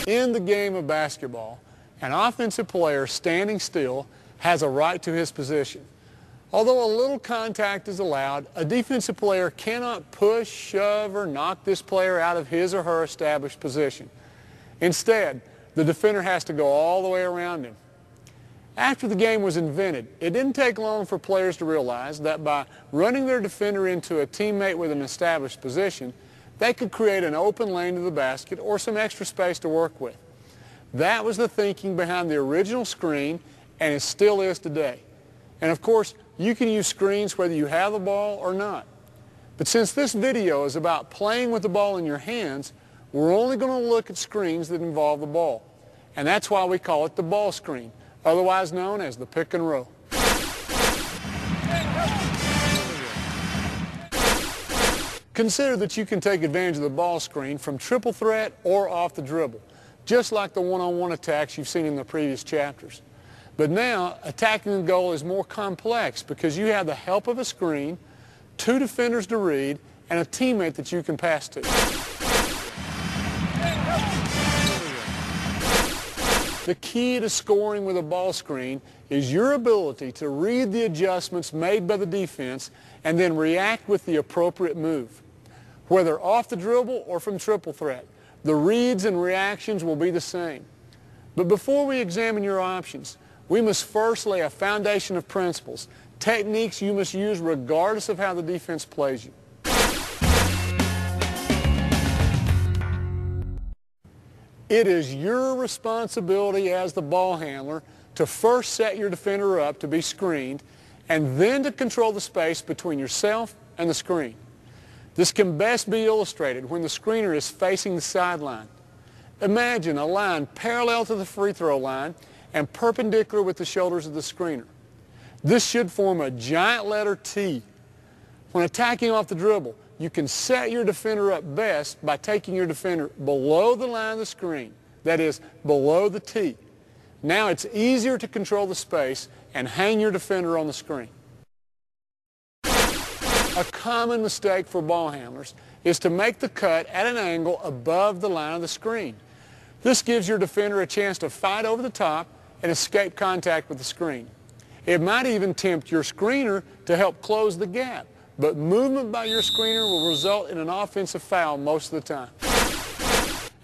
In the game of basketball, an offensive player standing still has a right to his position. Although a little contact is allowed, a defensive player cannot push, shove, or knock this player out of his or her established position. Instead, the defender has to go all the way around him. After the game was invented, it didn't take long for players to realize that by running their defender into a teammate with an established position, they could create an open lane to the basket or some extra space to work with. That was the thinking behind the original screen, and it still is today. And of course, you can use screens whether you have the ball or not. But since this video is about playing with the ball in your hands, we're only going to look at screens that involve the ball. And that's why we call it the ball screen, otherwise known as the pick and roll. Consider that you can take advantage of the ball screen from triple threat or off the dribble, just like the one-on-one attacks you've seen in the previous chapters. But now, attacking the goal is more complex because you have the help of a screen, two defenders to read, and a teammate that you can pass to. The key to scoring with a ball screen is your ability to read the adjustments made by the defense and then react with the appropriate move. Whether off the dribble or from triple threat, the reads and reactions will be the same. But before we examine your options, we must first lay a foundation of principles, techniques you must use regardless of how the defense plays you. It is your responsibility as the ball handler to first set your defender up to be screened and then to control the space between yourself and the screen. This can best be illustrated when the screener is facing the sideline. Imagine a line parallel to the free throw line and perpendicular with the shoulders of the screener. This should form a giant letter T. When attacking off the dribble, you can set your defender up best by taking your defender below the line of the screen, that is, below the T. Now it's easier to control the space and hang your defender on the screen. A common mistake for ball handlers is to make the cut at an angle above the line of the screen. This gives your defender a chance to fight over the top and escape contact with the screen. It might even tempt your screener to help close the gap, but movement by your screener will result in an offensive foul most of the time.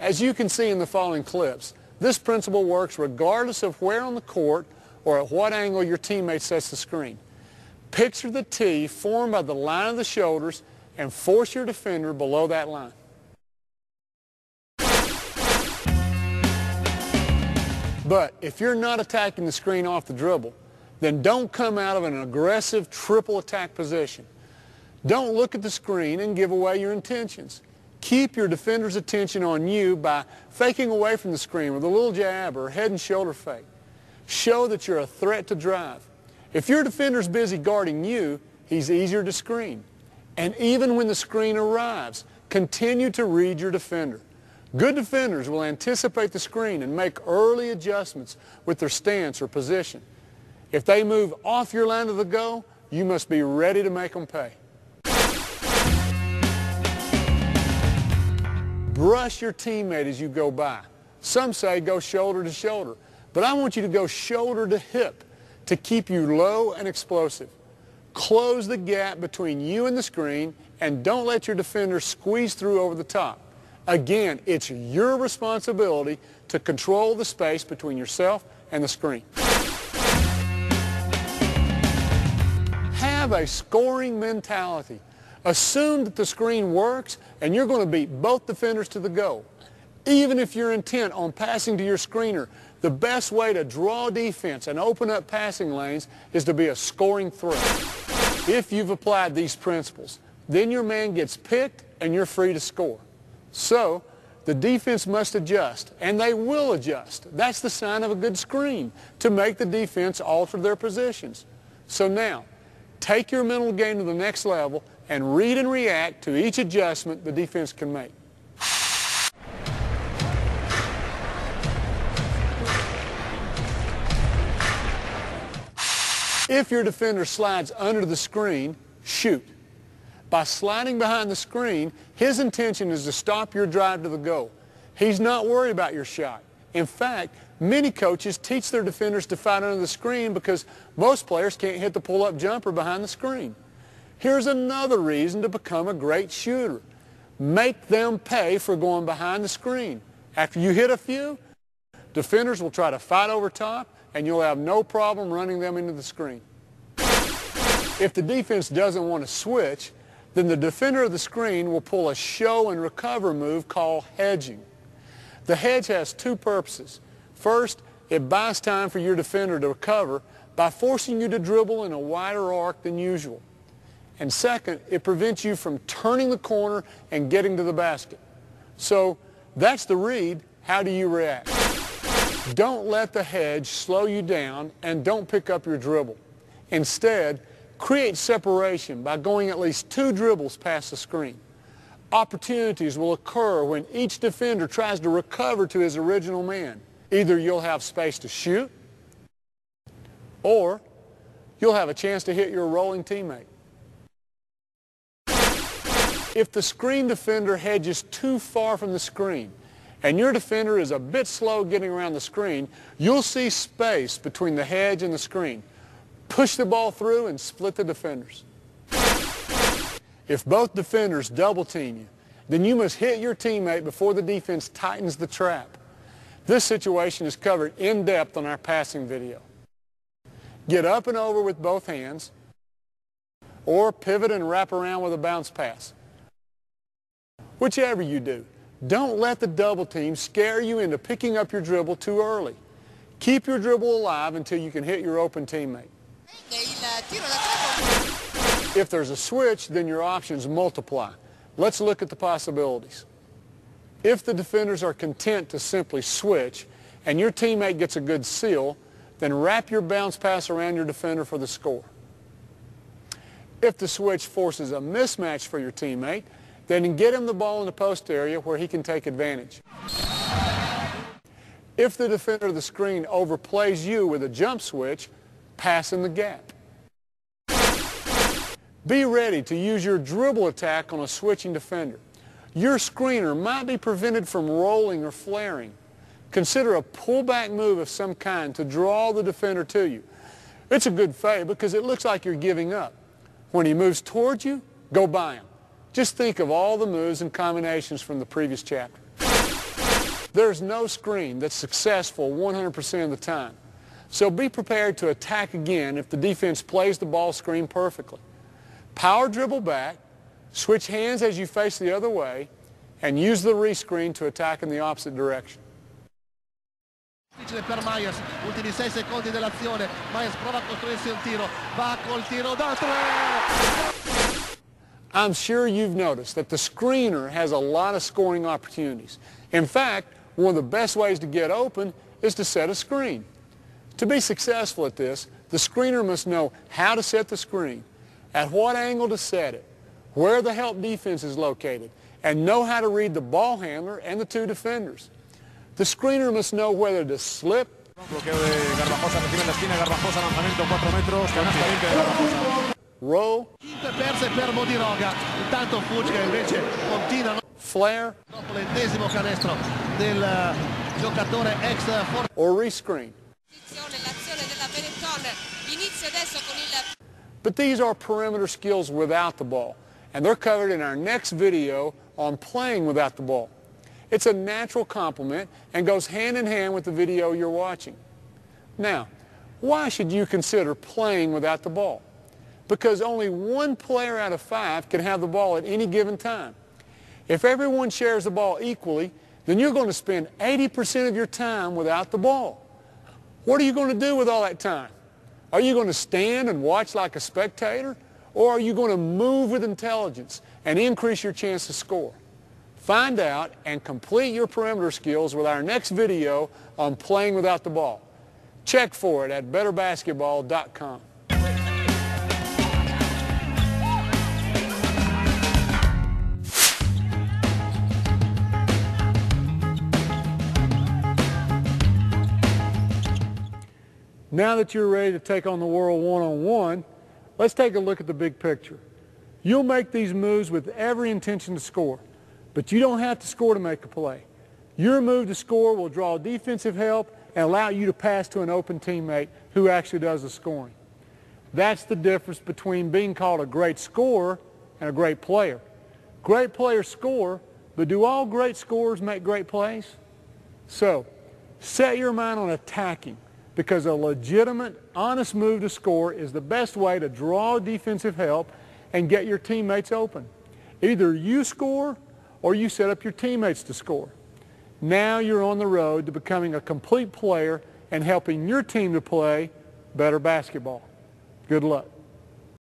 As you can see in the following clips, this principle works regardless of where on the court or at what angle your teammate sets the screen. Picture the T formed by the line of the shoulders and force your defender below that line. But if you're not attacking the screen off the dribble, then don't come out of an aggressive triple attack position. Don't look at the screen and give away your intentions. Keep your defender's attention on you by faking away from the screen with a little jab or head and shoulder fake. Show that you're a threat to drive. If your defender's busy guarding you, he's easier to screen. And even when the screen arrives, continue to read your defender. Good defenders will anticipate the screen and make early adjustments with their stance or position. If they move off your line of the go, you must be ready to make them pay. Brush your teammate as you go by. Some say go shoulder to shoulder, but I want you to go shoulder to hip to keep you low and explosive. Close the gap between you and the screen and don't let your defender squeeze through over the top. Again, it's your responsibility to control the space between yourself and the screen. Have a scoring mentality. Assume that the screen works and you're going to beat both defenders to the goal. Even if you're intent on passing to your screener, the best way to draw defense and open up passing lanes is to be a scoring threat. If you've applied these principles, then your man gets picked and you're free to score. So, the defense must adjust, and they will adjust. That's the sign of a good screen, to make the defense alter their positions. So now, take your mental game to the next level and read and react to each adjustment the defense can make. If your defender slides under the screen, shoot. By sliding behind the screen, his intention is to stop your drive to the goal. He's not worried about your shot. In fact, many coaches teach their defenders to fight under the screen because most players can't hit the pull-up jumper behind the screen. Here's another reason to become a great shooter. Make them pay for going behind the screen. After you hit a few, defenders will try to fight over top, and you'll have no problem running them into the screen. If the defense doesn't want to switch, then the defender of the screen will pull a show and recover move called hedging. The hedge has two purposes. First, it buys time for your defender to recover by forcing you to dribble in a wider arc than usual. And second, it prevents you from turning the corner and getting to the basket. So that's the read. How do you react? Don't let the hedge slow you down, and don't pick up your dribble. Instead, create separation by going at least 2 dribbles past the screen. Opportunities will occur when each defender tries to recover to his original man. Either you'll have space to shoot, or you'll have a chance to hit your rolling teammate. If the screen defender hedges too far from the screen, and your defender is a bit slow getting around the screen, you'll see space between the hedge and the screen. Push the ball through and split the defenders. If both defenders double team you, then you must hit your teammate before the defense tightens the trap. This situation is covered in depth on our passing video. Get up and over with both hands, or pivot and wrap around with a bounce pass. Whichever you do, don't let the double team scare you into picking up your dribble too early. Keep your dribble alive until you can hit your open teammate. If there's a switch, then your options multiply. Let's look at the possibilities. If the defenders are content to simply switch and your teammate gets a good seal, then wrap your bounce pass around your defender for the score. If the switch forces a mismatch for your teammate, then get him the ball in the post area where he can take advantage. If the defender of the screen overplays you with a jump switch, pass in the gap. Be ready to use your dribble attack on a switching defender. Your screener might be prevented from rolling or flaring. Consider a pullback move of some kind to draw the defender to you. It's a good fade because it looks like you're giving up. When he moves towards you, go by him. Just think of all the moves and combinations from the previous chapter. There's no screen that's successful 100% of the time. So be prepared to attack again if the defense plays the ball screen perfectly. Power dribble back, switch hands as you face the other way, and use the rescreen to attack in the opposite direction. Difficile per Myers, ultimi 6 secondi dell'azione. Myers prova a costruirsi un tiro, va col tiro da 3. I'm sure you've noticed that the screener has a lot of scoring opportunities. In fact, one of the best ways to get open is to set a screen. To be successful at this, the screener must know how to set the screen, at what angle to set it, where the help defense is located, and know how to read the ball handler and the 2 defenders. The screener must know whether to slip, roll, Perse per Modiroga, intanto Fucca invece continua. Flare, Dopo l'10° canestro del giocatore ex Forza. or rescreen. But these are perimeter skills without the ball, and they're covered in our next video on playing without the ball. It's a natural complement and goes hand in hand with the video you're watching. Now, why should you consider playing without the ball? Because only 1 player out of 5 can have the ball at any given time. If everyone shares the ball equally, then you're going to spend 80% of your time without the ball. What are you going to do with all that time? Are you going to stand and watch like a spectator? Or are you going to move with intelligence and increase your chance to score? Find out and complete your perimeter skills with our next video on playing without the ball. Check for it at betterbasketball.com. Now that you're ready to take on the world one-on-one, let's take a look at the big picture. You'll make these moves with every intention to score, but you don't have to score to make a play. Your move to score will draw defensive help and allow you to pass to an open teammate who actually does the scoring. That's the difference between being called a great scorer and a great player. Great players score, but do all great scorers make great plays? So, set your mind on attacking, because a legitimate, honest move to score is the best way to draw defensive help and get your teammates open. Either you score or you set up your teammates to score. Now you're on the road to becoming a complete player and helping your team to play better basketball. Good luck.